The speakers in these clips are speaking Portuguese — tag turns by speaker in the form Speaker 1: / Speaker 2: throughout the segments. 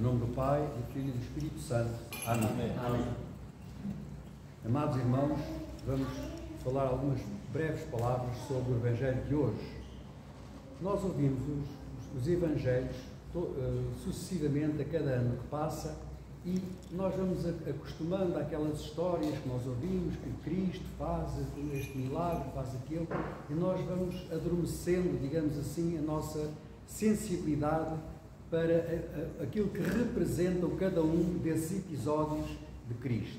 Speaker 1: Em nome do Pai, do Filho e do Espírito Santo. Amém.
Speaker 2: Amém.
Speaker 1: Amados irmãos, vamos falar algumas breves palavras sobre o Evangelho de hoje. Nós ouvimos os Evangelhos sucessivamente a cada ano que passa e nós vamos acostumando àquelas histórias que nós ouvimos, que Cristo faz este milagre, faz aquilo, e nós vamos adormecendo, digamos assim, a nossa sensibilidade para aquilo que representam cada um desses episódios de Cristo.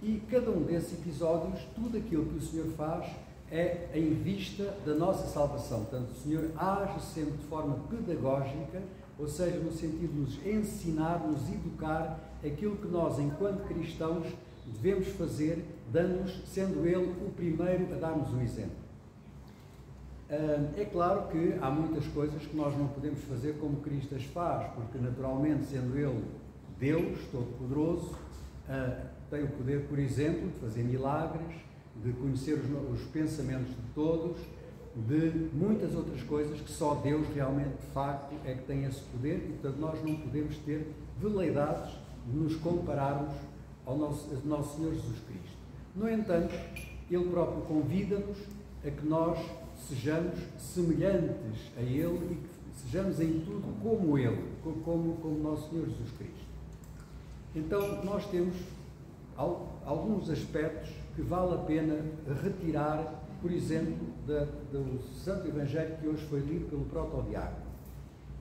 Speaker 1: E cada um desses episódios, tudo aquilo que o Senhor faz é em vista da nossa salvação. Portanto, o Senhor age sempre de forma pedagógica, ou seja, no sentido de nos ensinar, nos educar aquilo que nós, enquanto cristãos, devemos fazer, sendo Ele o primeiro a dar-nos o exemplo. É claro que há muitas coisas que nós não podemos fazer como Cristo as faz, porque naturalmente, sendo Ele Deus Todo-Poderoso, tem o poder, por exemplo, de fazer milagres, de conhecer os pensamentos de todos, de muitas outras coisas que só Deus realmente, de facto, é que tem esse poder, e portanto nós não podemos ter veleidades de nos compararmos ao nosso Senhor Jesus Cristo. No entanto, Ele próprio convida-nos a que nós sejamos semelhantes a Ele e que sejamos em tudo como Ele, como nosso Senhor Jesus Cristo. Então, nós temos alguns aspectos que vale a pena retirar, por exemplo, do Santo Evangelho que hoje foi lido pelo protodiácono.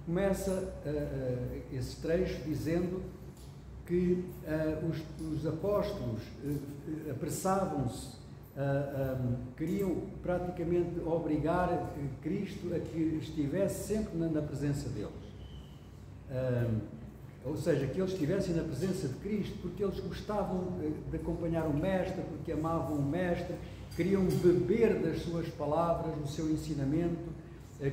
Speaker 1: Começa esse trecho dizendo que os apóstolos apressavam-se, queriam praticamente obrigar Cristo a que estivesse sempre na presença deles. Ou seja, que eles estivessem na presença de Cristo, porque eles gostavam de acompanhar o Mestre, porque amavam o Mestre, queriam beber das suas palavras, do seu ensinamento,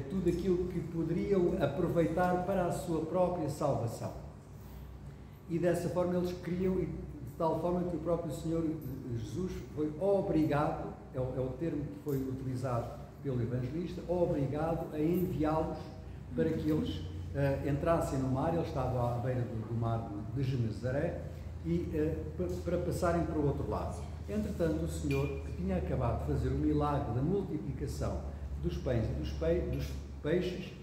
Speaker 1: tudo aquilo que poderiam aproveitar para a sua própria salvação. E dessa forma eles queriam, de tal forma que o próprio Senhor Jesus foi obrigado, é o termo que foi utilizado pelo evangelista, obrigado a enviá-los para que eles entrassem no mar. Eles estavam à beira do mar de Genezaré e para passarem para o outro lado. Entretanto, o Senhor, que tinha acabado de fazer o milagre da multiplicação dos pães e dos peixes,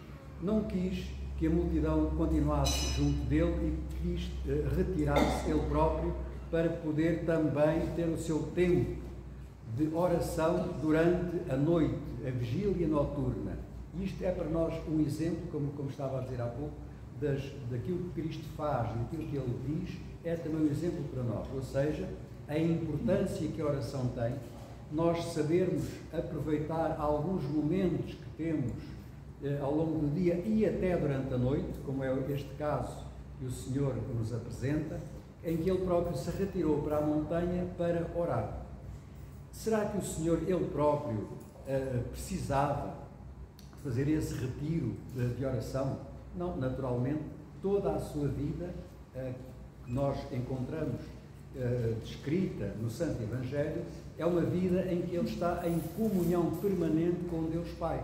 Speaker 1: não quis que a multidão continuasse junto dele e quis retirar-se ele próprio para poder também ter o seu tempo de oração durante a noite, a vigília noturna. Isto é para nós um exemplo, como estava a dizer há pouco, daquilo que Cristo faz, daquilo que Ele diz, é também um exemplo para nós. Ou seja, a importância que a oração tem, nós sabermos aproveitar alguns momentos que temos ao longo do dia e até durante a noite, como é este caso que o Senhor nos apresenta, em que Ele próprio se retirou para a montanha para orar. Será que o Senhor, Ele próprio, precisava fazer esse retiro de oração? Não, naturalmente, toda a sua vida que nós encontramos descrita no Santo Evangelho é uma vida em que ele está em comunhão permanente com Deus Pai.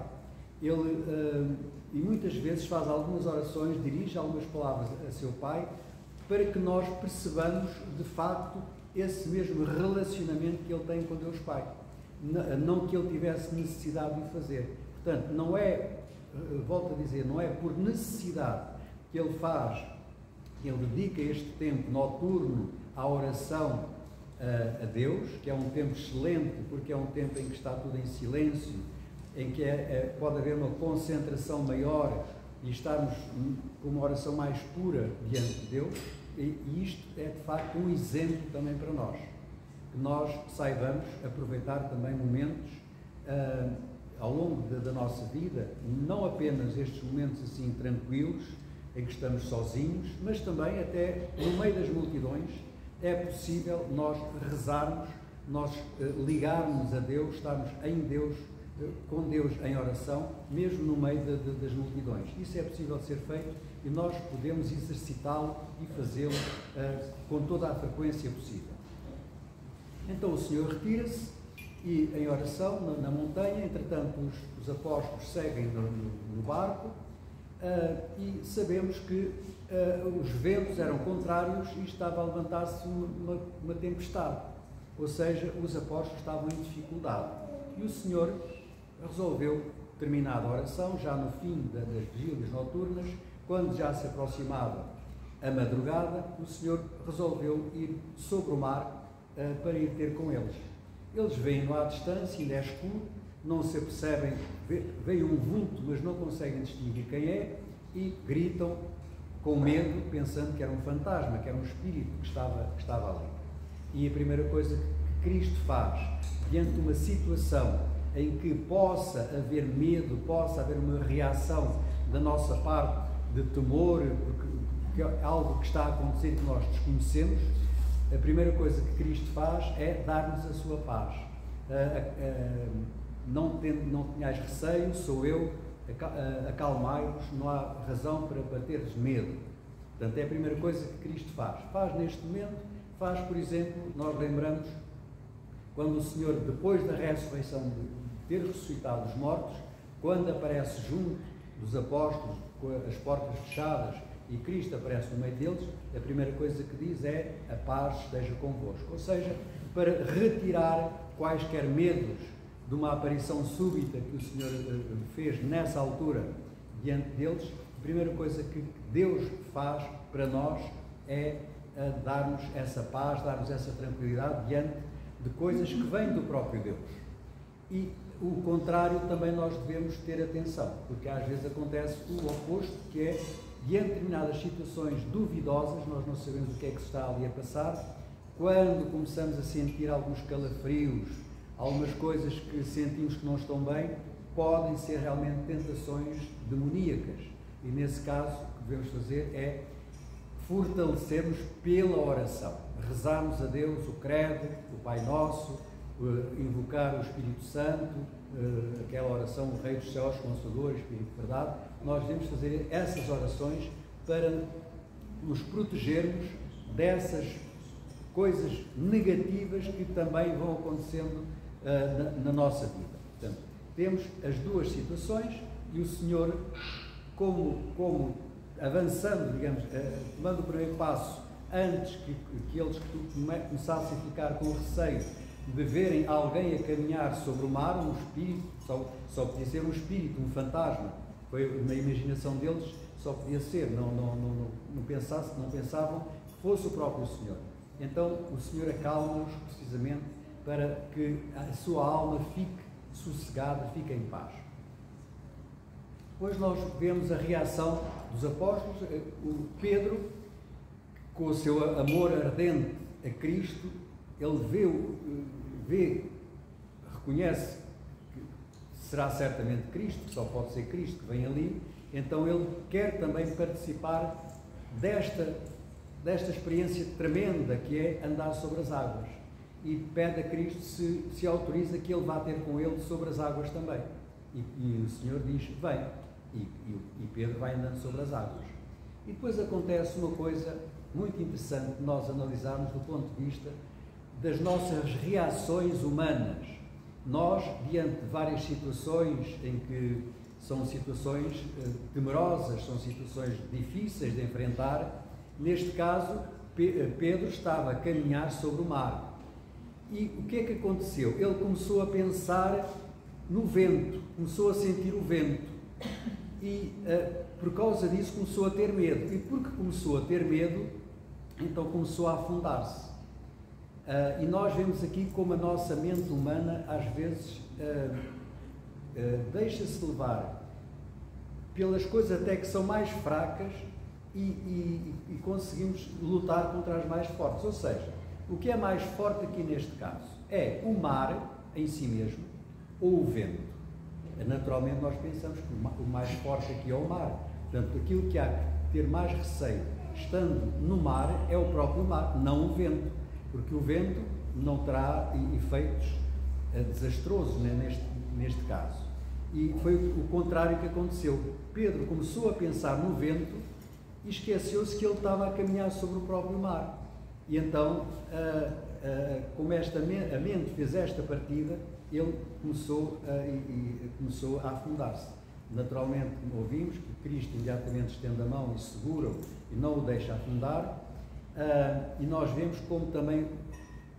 Speaker 1: Ele, e muitas vezes faz algumas orações, dirige algumas palavras a seu Pai, para que nós percebamos, de facto, esse mesmo relacionamento que ele tem com Deus Pai. Não que ele tivesse necessidade de o fazer. Portanto, não é, volto a dizer, não é por necessidade que ele faz, que ele dedica este tempo noturno à oração a Deus, que é um tempo excelente, porque é um tempo em que está tudo em silêncio, em que pode haver uma concentração maior e estarmos com uma oração mais pura diante de Deus, e isto é de facto um exemplo também para nós, que nós saibamos aproveitar também momentos ao longo da nossa vida, não apenas estes momentos assim tranquilos, em que estamos sozinhos, mas também até no meio das multidões é possível nós rezarmos, nós ligarmos a Deus, estarmos em Deus, com Deus em oração, mesmo no meio das multidões. Isso é possível ser feito e nós podemos exercitá-lo e fazê-lo com toda a frequência possível. Então o Senhor retira-se e em oração na montanha, entretanto os apóstolos seguem no barco e sabemos que os ventos eram contrários e estava a levantar-se uma tempestade, ou seja, os apóstolos estavam em dificuldade. E o Senhor resolveu, terminada a oração, já no fim das vigílias noturnas, quando já se aproximava a madrugada, o Senhor resolveu ir sobre o mar para ir ter com eles. Eles veem-no à distância, ainda é escuro, não se apercebem, veio um vulto, mas não conseguem distinguir quem é, e gritam com medo, pensando que era um fantasma, que era um espírito que estava ali. E a primeira coisa que Cristo faz, diante de uma situação em que possa haver medo, possa haver uma reação da nossa parte de temor, porque é algo que está a acontecer que nós desconhecemos, a primeira coisa que Cristo faz é dar-nos a sua paz. Não tenhais receio, sou eu, acalmai-vos, não há razão para teres medo. Portanto, é a primeira coisa que Cristo faz. Faz neste momento, faz, por exemplo, nós lembramos, quando o Senhor, depois da ressurreição, de ter ressuscitado os mortos, quando aparece junto dos apóstolos, com as portas fechadas, e Cristo aparece no meio deles, a primeira coisa que diz é: a paz esteja convosco. Ou seja, para retirar quaisquer medos de uma aparição súbita que o Senhor fez nessa altura diante deles, a primeira coisa que Deus faz para nós é dar-nos essa paz, dar-nos essa tranquilidade diante de coisas que vêm do próprio Deus. E o contrário também nós devemos ter atenção, porque às vezes acontece o oposto, que é, diante de determinadas situações duvidosas, nós não sabemos o que é que se está ali a passar, quando começamos a sentir alguns calafrios, algumas coisas que sentimos que não estão bem, podem ser realmente tentações demoníacas. E nesse caso, o que devemos fazer é fortalecermos pela oração, rezarmos a Deus o credo, o Pai Nosso, invocar o Espírito Santo, aquela oração, o Rei dos Céus, Consolador, Espírito de Verdade. Nós devemos fazer essas orações para nos protegermos dessas coisas negativas que também vão acontecendo na nossa vida. Portanto, temos as duas situações e o Senhor, como avançando, digamos, tomando o primeiro passo, antes que eles começassem a ficar com receio de verem alguém a caminhar sobre o mar, um espírito, só podia ser um espírito, um fantasma, foi na imaginação deles, só podia ser, não pensavam que fosse o próprio Senhor. Então o Senhor acalma-os precisamente para que a sua alma fique sossegada, fique em paz. Depois nós vemos a reação dos apóstolos. O Pedro, com o seu amor ardente a Cristo, ele reconhece que será certamente Cristo, só pode ser Cristo que vem ali, então ele quer também participar desta experiência tremenda que é andar sobre as águas, e pede a Cristo se autoriza que ele vá ter com ele sobre as águas também, e o Senhor diz: vem, e Pedro vai andando sobre as águas. E depois acontece uma coisa muito interessante que nós analisarmos do ponto de vista das nossas reações humanas. Nós, diante de várias situações em que são situações temerosas, são situações difíceis de enfrentar, neste caso Pedro estava a caminhar sobre o mar. E o que é que aconteceu? Ele começou a pensar no vento, começou a sentir o vento e por causa disso começou a ter medo, e porque começou a ter medo, então começou a afundar-se. E nós vemos aqui como a nossa mente humana às vezes deixa-se levar pelas coisas até que são mais fracas e conseguimos lutar contra as mais fortes. Ou seja, o que é mais forte aqui neste caso é o mar em si mesmo ou o vento. Naturalmente nós pensamos que o mais forte aqui é o mar. Portanto, aquilo que há que ter mais receio estando no mar é o próprio mar, não o vento, porque o vento não terá efeitos desastrosos, né, neste caso. E foi o contrário que aconteceu. Pedro começou a pensar no vento e esqueceu-se que ele estava a caminhar sobre o próprio mar. E então, como a mente fez esta partida, ele começou a afundar-se. Naturalmente, ouvimos que Cristo imediatamente estende a mão e segura-o e não o deixa afundar. E nós vemos como também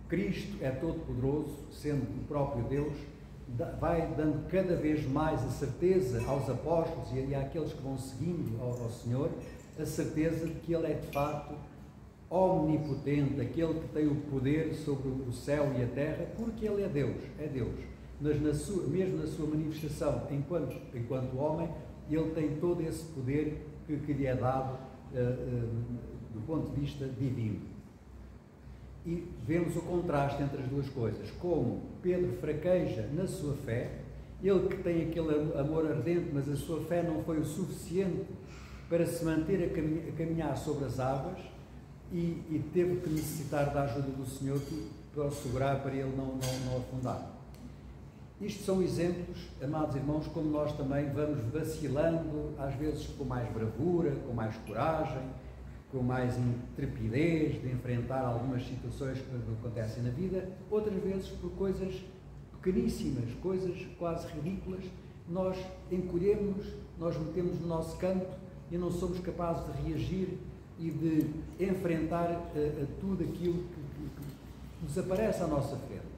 Speaker 1: Cristo é todo-poderoso, sendo o próprio Deus, vai dando cada vez mais a certeza aos apóstolos e àqueles que vão seguindo ao Senhor, a certeza de que Ele é de facto omnipotente, aquele que tem o poder sobre o céu e a terra, porque Ele é Deus. Mas mesmo na sua manifestação enquanto homem, Ele tem todo esse poder que lhe é dado do ponto de vista divino. E vemos o contraste entre as duas coisas, como Pedro fraqueja na sua fé, ele que tem aquele amor ardente, mas a sua fé não foi o suficiente para se manter a caminhar sobre as águas e teve que necessitar da ajuda do Senhor para o segurar, para ele não afundar. Isto são exemplos, amados irmãos, como nós também vamos vacilando, às vezes com mais bravura, com mais coragem, com mais intrepidez de enfrentar algumas situações que acontecem na vida, outras vezes por coisas pequeníssimas, coisas quase ridículas, nós encolhemos, nós metemos no nosso canto e não somos capazes de reagir e de enfrentar tudo aquilo que nos aparece à nossa frente.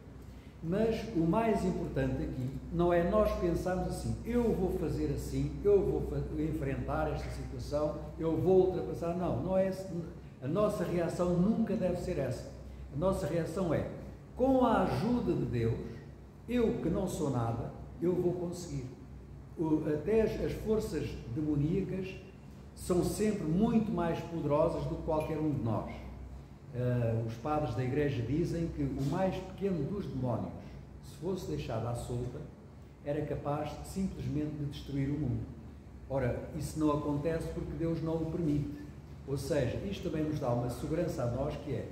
Speaker 1: Mas o mais importante aqui não é nós pensarmos assim, eu vou fazer assim, eu vou enfrentar esta situação, eu vou ultrapassar. Não é essa. A nossa reação nunca deve ser essa. A nossa reação é, com a ajuda de Deus, eu que não sou nada, eu vou conseguir. Até as forças demoníacas são sempre muito mais poderosas do que qualquer um de nós. Os padres da Igreja dizem que o mais pequeno dos demónios, se fosse deixado à solta, era capaz simplesmente de destruir o mundo. Ora, isso não acontece porque Deus não o permite. Ou seja, isto também nos dá uma segurança a nós, que é,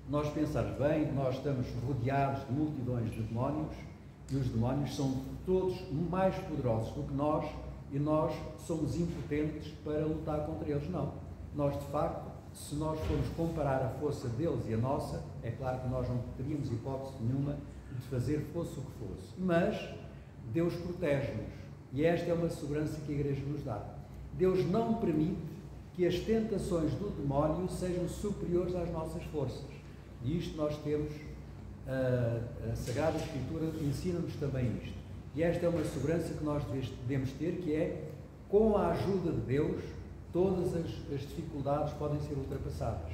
Speaker 1: nós pensarmos bem, nós estamos rodeados de multidões de demónios, e os demónios são todos mais poderosos do que nós, e nós somos impotentes para lutar contra eles. Não. Nós, de facto, se nós formos comparar a força deles e a nossa, é claro que nós não teríamos hipótese nenhuma de fazer fosse o que fosse. Mas Deus protege-nos. E esta é uma segurança que a Igreja nos dá. Deus não permite que as tentações do demónio sejam superiores às nossas forças. E isto nós temos, a Sagrada Escritura ensina-nos também isto. E esta é uma segurança que nós devemos ter, que é, com a ajuda de Deus, todas as dificuldades podem ser ultrapassadas.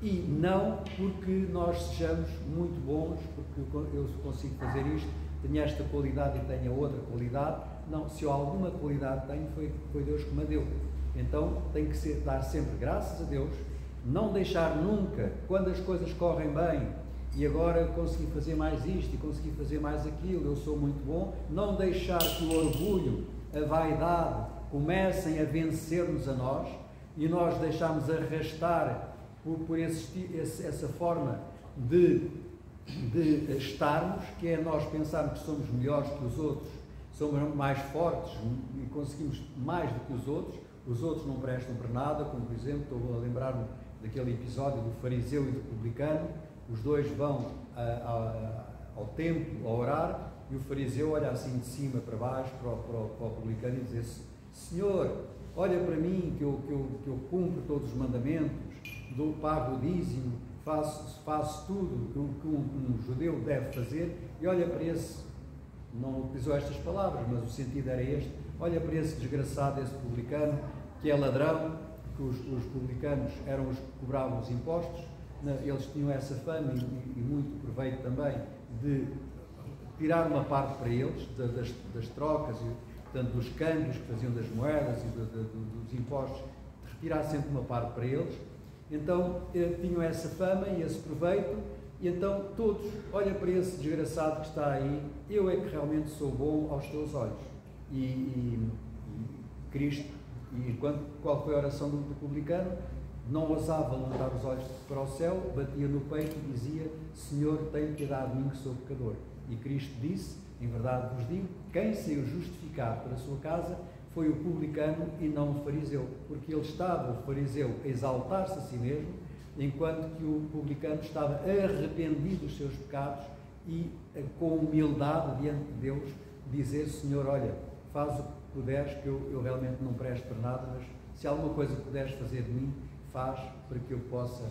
Speaker 1: E não porque nós sejamos muito bons, porque eu consigo fazer isto, tenho esta qualidade e tenho outra qualidade. Não, se eu alguma qualidade tenho, foi Deus que me deu. Então tem que dar sempre graças a Deus, não deixar nunca, quando as coisas correm bem, e agora consegui fazer mais isto e consegui fazer mais aquilo, eu sou muito bom, não deixar que o orgulho, a vaidade, comecem a vencer-nos a nós e nós deixamos arrastar por essa forma de estarmos, que é nós pensarmos que somos melhores que os outros, somos mais fortes e conseguimos mais do que os outros não prestam para nada, como por exemplo, estou a lembrar-me daquele episódio do fariseu e do publicano. Os dois vão ao templo a orar e o fariseu olha assim de cima para baixo para o publicano e diz: Senhor, olha para mim que eu cumpro todos os mandamentos, pago o dízimo, faço tudo o que um judeu deve fazer, e olha para esse, não utilizou estas palavras, mas o sentido era este, olha para esse desgraçado, esse publicano, que é ladrão, que os publicanos eram os que cobravam os impostos, eles tinham essa fama e muito proveito também de tirar uma parte para eles, das trocas, portanto, dos câmbios que faziam das moedas e dos impostos, retirar sempre uma parte para eles. Então, tinham essa fama e esse proveito, e então todos, olha para esse desgraçado que está aí, eu é que realmente sou bom aos teus olhos. E Cristo, qual foi a oração do publicano? Não ousava levantar os olhos para o céu, batia no peito e dizia: Senhor, tem piedade de mim que sou pecador. E Cristo disse: em verdade vos digo, quem saiu justificado para a sua casa foi o publicano e não o fariseu, porque ele estava, o fariseu, a exaltar-se a si mesmo, enquanto que o publicano estava arrependido dos seus pecados e com humildade diante de Deus dizer: Senhor, olha, faz o que puderes, que eu realmente não presto para nada, mas se alguma coisa puderes fazer de mim, faz para que eu possa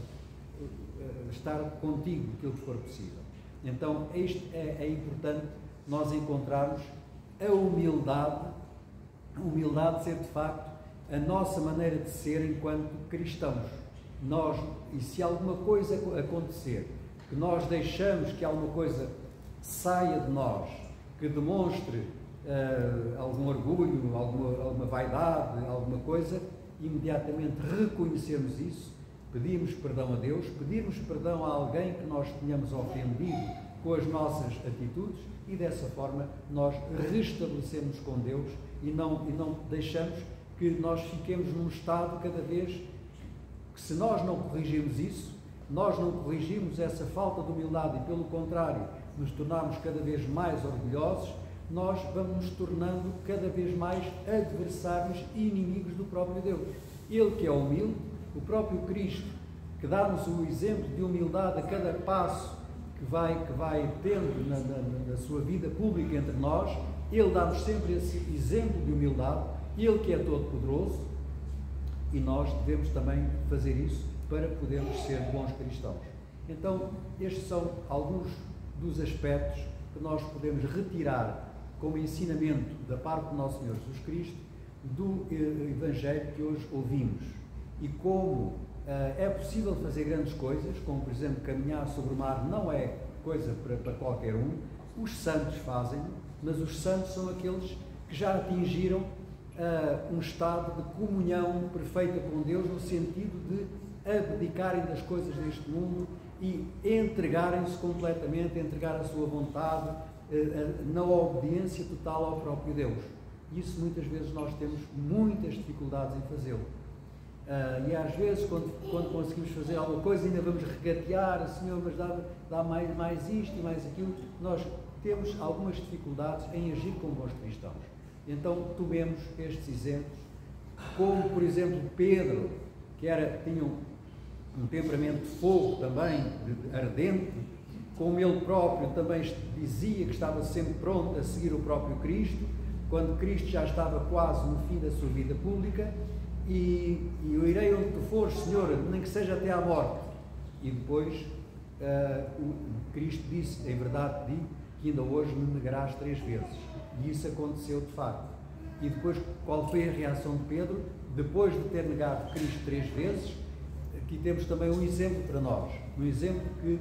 Speaker 1: estar contigo aquilo que for possível. Então, isto é importante nós encontrarmos a humildade de ser de facto a nossa maneira de ser enquanto cristãos. E se alguma coisa acontecer, que nós deixamos que alguma coisa saia de nós, que demonstre algum orgulho, alguma vaidade, alguma coisa, imediatamente reconhecermos isso, pedirmos perdão a Deus, pedirmos perdão a alguém que nós tenhamos ofendido com as nossas atitudes, e dessa forma nós restabelecemos com Deus e não deixamos que nós fiquemos num estado cada vez que, se nós não corrigirmos isso, nós não corrigimos essa falta de humildade e, pelo contrário, nos tornarmos cada vez mais orgulhosos, nós vamos nos tornando cada vez mais adversários e inimigos do próprio Deus. Ele que é humilde, o próprio Cristo, que dá-nos o exemplo de humildade a cada passo que vai tendo na sua vida pública entre nós, ele dá-nos sempre esse exemplo de humildade, ele que é todo-poderoso, e nós devemos também fazer isso para podermos ser bons cristãos. Então, estes são alguns dos aspectos que nós podemos retirar como ensinamento da parte do nosso Senhor Jesus Cristo do Evangelho que hoje ouvimos. E como é possível fazer grandes coisas, como por exemplo caminhar sobre o mar não é coisa para qualquer um, os santos fazem, mas os santos são aqueles que já atingiram um estado de comunhão perfeita com Deus, no sentido de abdicarem das coisas deste mundo e entregarem-se completamente, entregar a sua vontade na obediência total ao próprio Deus. Isso muitas vezes nós temos muitas dificuldades em fazê-lo. E às vezes, quando conseguimos fazer alguma coisa, ainda vamos regatear, Senhor, mas dá mais isto e mais aquilo. Nós temos algumas dificuldades em agir como bons cristãos. Então, tomemos estes exemplos, como, por exemplo, Pedro, que tinha um temperamento de fogo também, ardente, como ele próprio também dizia que estava sempre pronto a seguir o próprio Cristo, quando Cristo já estava quase no fim da sua vida pública, e eu irei onde tu fores, Senhor, nem que seja até à morte. E depois Cristo disse, em verdade te digo, que ainda hoje me negarás 3 vezes. E isso aconteceu de facto. E depois, qual foi a reação de Pedro? Depois de ter negado Cristo 3 vezes, aqui temos também um exemplo para nós, um exemplo que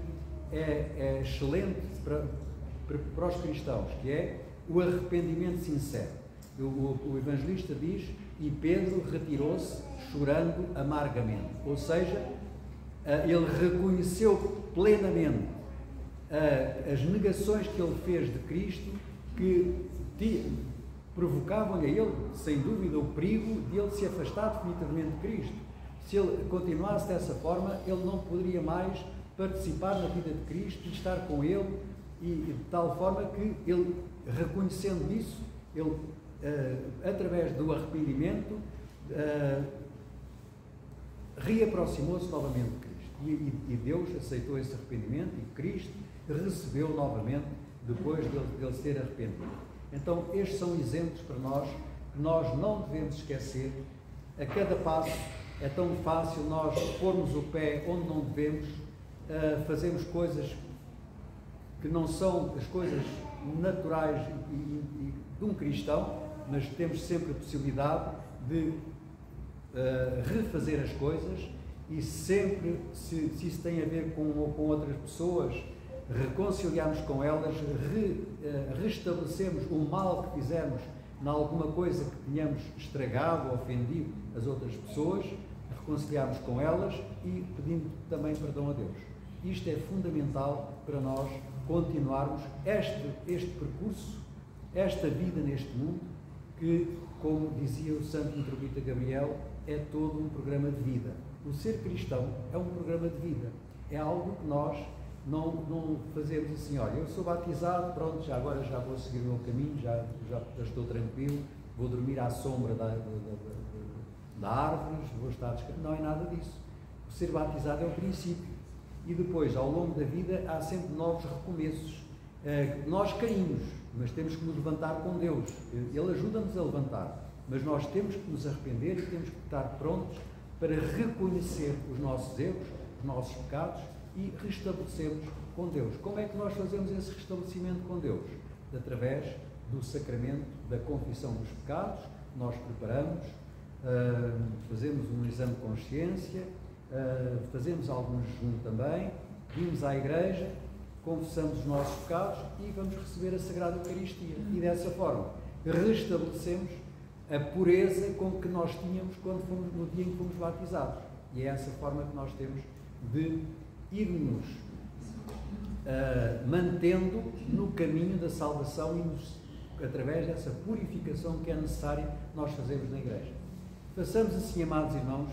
Speaker 1: é excelente para os cristãos, que é o arrependimento sincero. O evangelista diz, e Pedro retirou-se chorando amargamente, ou seja, ele reconheceu plenamente as negações que ele fez de Cristo, que provocavam-lhe a ele, sem dúvida, o perigo de ele se afastar definitivamente de Cristo. Se ele continuasse dessa forma, ele não poderia mais participar na vida de Cristo e estar com ele, e de tal forma que ele, reconhecendo isso, ele, através do arrependimento, reaproximou-se novamente de Cristo. E Deus aceitou esse arrependimento e Cristo recebeu novamente depois dele se ter arrependido. Então, estes são exemplos para nós que nós não devemos esquecer. A cada passo é tão fácil nós pormos o pé onde não devemos, fazermos coisas que não são as coisas naturais de um cristão, mas temos sempre a possibilidade de refazer as coisas, e sempre, se isso tem a ver com outras pessoas, reconciliarmos com elas, restabelecemos o mal que fizemos em alguma coisa que tenhamos estragado ou ofendido as outras pessoas, reconciliarmos com elas e pedindo também perdão a Deus. Isto é fundamental para nós continuarmos este percurso, esta vida neste mundo, que, como dizia o Santo Metropolita Gabriel, é todo um programa de vida. O ser cristão é um programa de vida, é algo que nós não fazemos assim, olha, eu sou batizado, pronto, agora já vou seguir o meu caminho, já estou tranquilo, vou dormir à sombra da árvores, vou estar descansado. Não é nada disso. O ser batizado é o princípio, e depois, ao longo da vida, há sempre novos recomeços. Nós caímos, mas temos que nos levantar com Deus. Ele ajuda-nos a levantar, mas nós temos que nos arrepender e temos que estar prontos para reconhecer os nossos erros, os nossos pecados e restabelecermos com Deus. Como é que nós fazemos esse restabelecimento com Deus? Através do sacramento da confissão dos pecados. Nós preparamos, fazemos um exame de consciência, fazemos algum jejum também, vimos à igreja, confessamos os nossos pecados e vamos receber a Sagrada Eucaristia. E dessa forma restabelecemos a pureza com que nós tínhamos no dia em que fomos batizados. E é essa forma que nós temos de ir-nos mantendo no caminho da salvação e através dessa purificação que é necessária nós fazermos na igreja. Façamos assim, amados irmãos,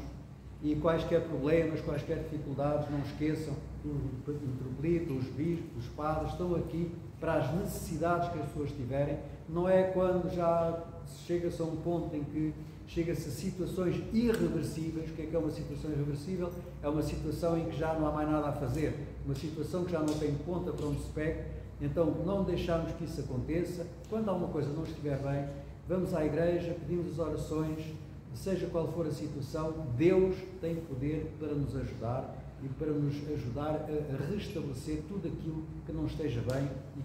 Speaker 1: e quaisquer problemas, quaisquer dificuldades, não esqueçam, o metropolita, os bispos, os padres estão aqui para as necessidades que as pessoas tiverem. Não é quando já chega-se a um ponto em que chega-se a situações irreversíveis. O que é uma situação irreversível? É uma situação em que já não há mais nada a fazer, uma situação que já não tem ponta para onde se pegue. Então, não deixarmos que isso aconteça. Quando alguma coisa não estiver bem, vamos à igreja, pedimos as orações, seja qual for a situação, Deus tem poder para nos ajudar e para nos ajudar a restabelecer tudo aquilo que não esteja bem e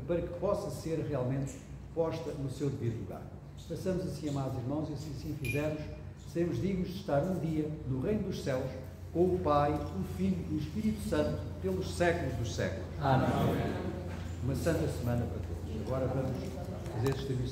Speaker 1: para que possa ser realmente posta no seu devido lugar. Façamos assim, amados irmãos, e se assim fizermos, seremos dignos de estar um dia no reino dos céus com o Pai, o Filho e o Espírito Santo pelos séculos dos séculos. Amém. Uma santa semana para todos. Agora vamos fazer a distribuição.